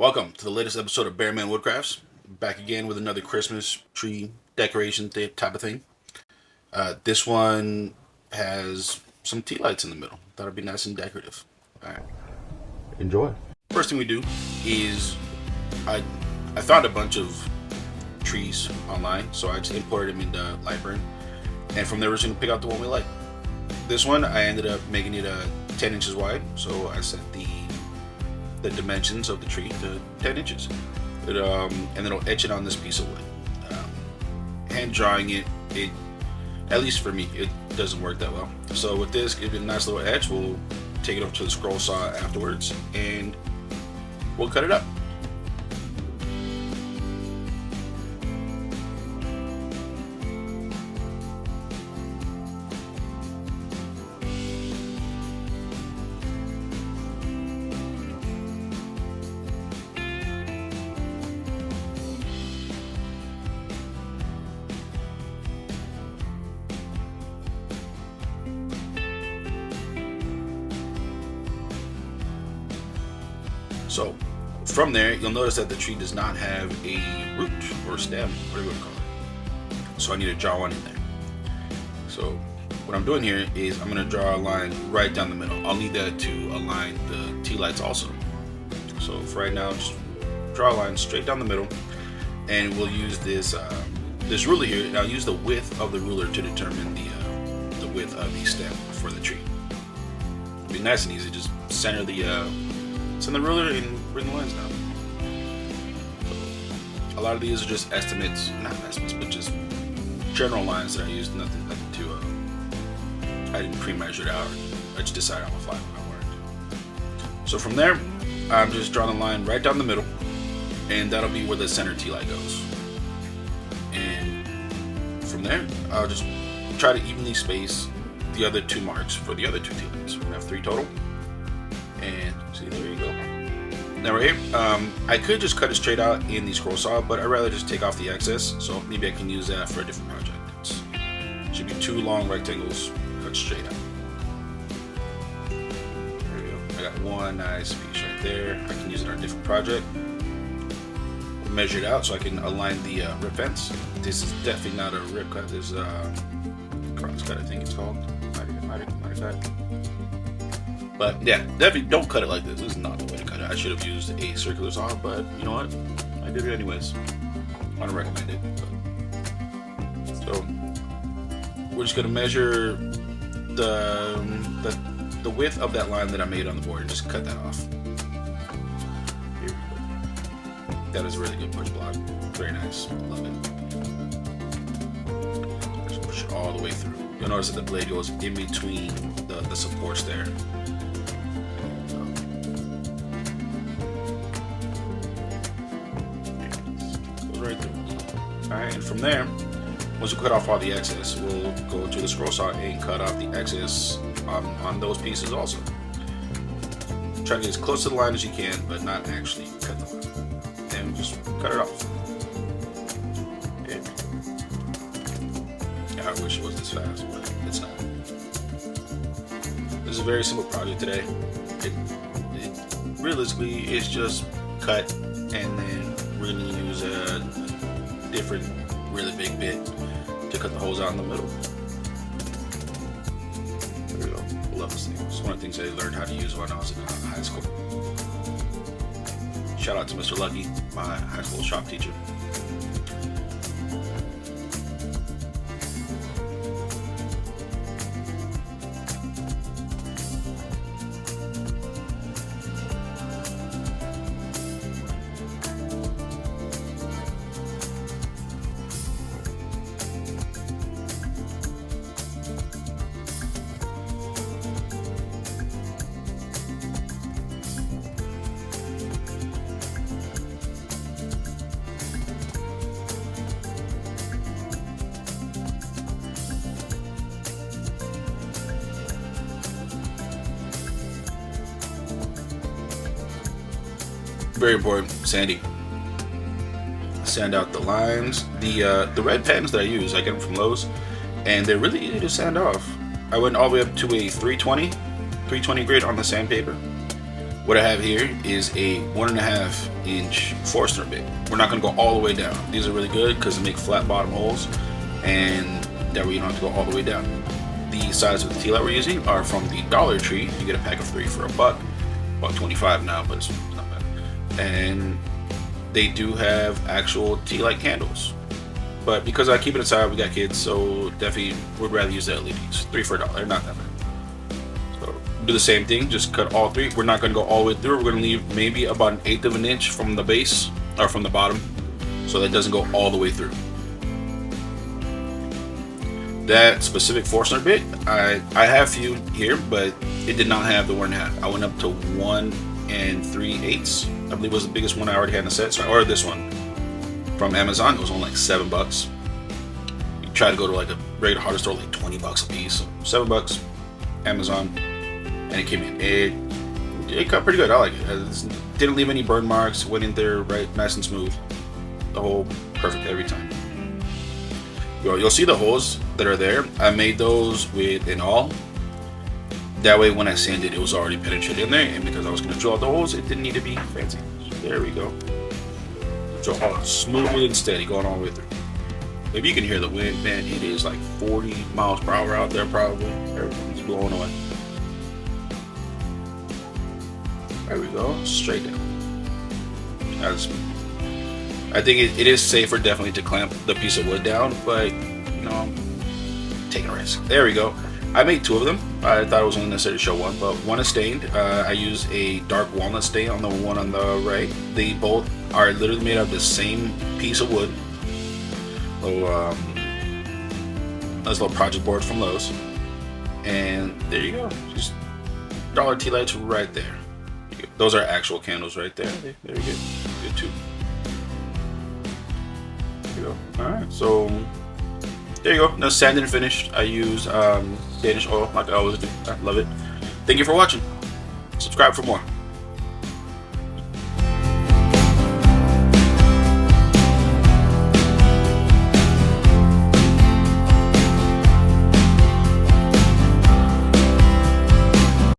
Welcome to the latest episode of Bearman Woodcrafts. Back again with another Christmas tree decoration type of thing. This one has some tea lights in the middle. Thought it'd be nice and decorative. Alright. Enjoy. First thing we do is I found a bunch of trees online, so I just imported them into Lightburn. And from there we're just going to pick out the one we like. This one I ended up making it 10 inches wide, so I set the dimensions of the tree to 10 inches. And then I'll etch it on this piece of wood. Hand drawing it, at least for me, it doesn't work that well. So with this, give it a nice little etch. We'll take it over to the scroll saw afterwards and we'll cut it up. So from there, you'll notice that the tree does not have a root or stem, whatever you want to call it. So I need to draw one in there. So what I'm doing here is I'm going to draw a line right down the middle. I'll need that to align the tea lights also. So for right now, just draw a line straight down the middle, and we'll use this this ruler here, and I'll use the width of the ruler to determine the width of the stem for the tree. It'll be nice and easy. Just center the ruler and bring the lines down. A lot of these are just estimates, not estimates, but just general lines that I used. Nothing to, I didn't pre-measure it out. I just decided on the fly what I wanted. So from there, I'm just drawing a line right down the middle, and that'll be where the center tea light goes. And from there, I'll just try to evenly space the other two marks for the other two tea lights. We have 3 total. And see, there you go. Now right here, I could just cut it straight out in the scroll saw, but I'd rather just take off the excess, so maybe I can use that for a different project. It should be 2 long rectangles cut straight out. There we go. I got one nice piece right there. I can use it on a different project. Measure it out so I can align the rip fence. This is definitely not a rip cut. This is cross cut, I think it's called. Might have cut. But yeah, definitely don't cut it like this. This is not the way to cut it. I should have used a circular saw, but you know what? I did it anyways. I don't recommend it. But. So we're just gonna measure the width of that line that I made on the board and just cut that off. Here we go. That is a really good push block. Very nice. Love it. Just push it all the way through. You'll notice that the blade goes in between the supports there. Right through. Alright, and from there, once we cut off all the excess, we'll go to the scroll saw and cut off the excess on those pieces also. Try to get as close to the line as you can, but not actually cut the line. And just cut it off. Yeah, I wish it was this fast, but it's not. This is a very simple project today. It realistically is just cut, and then we're going to use a different really big bit to cut the holes out in the middle. There we go. Love this thing. It's one of the things I learned how to use when I was in high school. Shout out to Mr. Lucky, my high school shop teacher. Very important, sanding. Sand out the lines. The red pens that I use, I get them from Lowe's, and they're really easy to sand off. I went all the way up to a 320 grit on the sandpaper, What I have here is a 1.5-inch Forstner bit. We're not going to go all the way down. These are really good because they make flat bottom holes, and that way you don't have to go all the way down. The size of the tea light we're using are from the Dollar Tree. You get a pack of 3 for $1, about 25 now, but it's not bad. And they do have actual tea light candles. But because I keep it inside, we got kids, so definitely would rather use the LEDs. 3 for $1, not that bad. So do the same thing, just cut all 3. We're not going to go all the way through. We're going to leave maybe about 1/8 of an inch from the base, or from the bottom, so that it doesn't go all the way through. That specific Forstner bit, I have a few here, but it did not have the 1.5. I went up to 1 3/8. I believe was the biggest one I already had in the set. So I ordered this one from Amazon. It was only like $7. You try to go to like a regular hardware store, like $20 a piece. So $7, Amazon, and it came in. It cut pretty good. I like it. It didn't leave any burn marks. Went in there right, nice and smooth. The hole perfect every time. You'll see the holes that are there. I made those with an awl. That way when I sanded it was already penetrated in there, and because I was going to drill out the holes, it didn't need to be fancy. So there we go. Drill all smoothly and steady going all the way through. If you can hear the wind, man, it is like 40 miles per hour out there probably. Everything's blowing away. There we go, straight down. I think it is safer definitely to clamp the piece of wood down, but you know, I'm taking a risk. There we go. I made 2 of them. I thought it was only necessary to show one, but one is stained. I used a dark walnut stain on the one on the right. They both are literally made of the same piece of wood. Nice little project board from Lowe's. And there you go. Just dollar tea lights right there. Those are actual candles right there. There you go. Good too. There you go. Alright, so there you go. Now sanded and finished. I use Danish oil like I always do. I love it. Thank you for watching. Subscribe for more.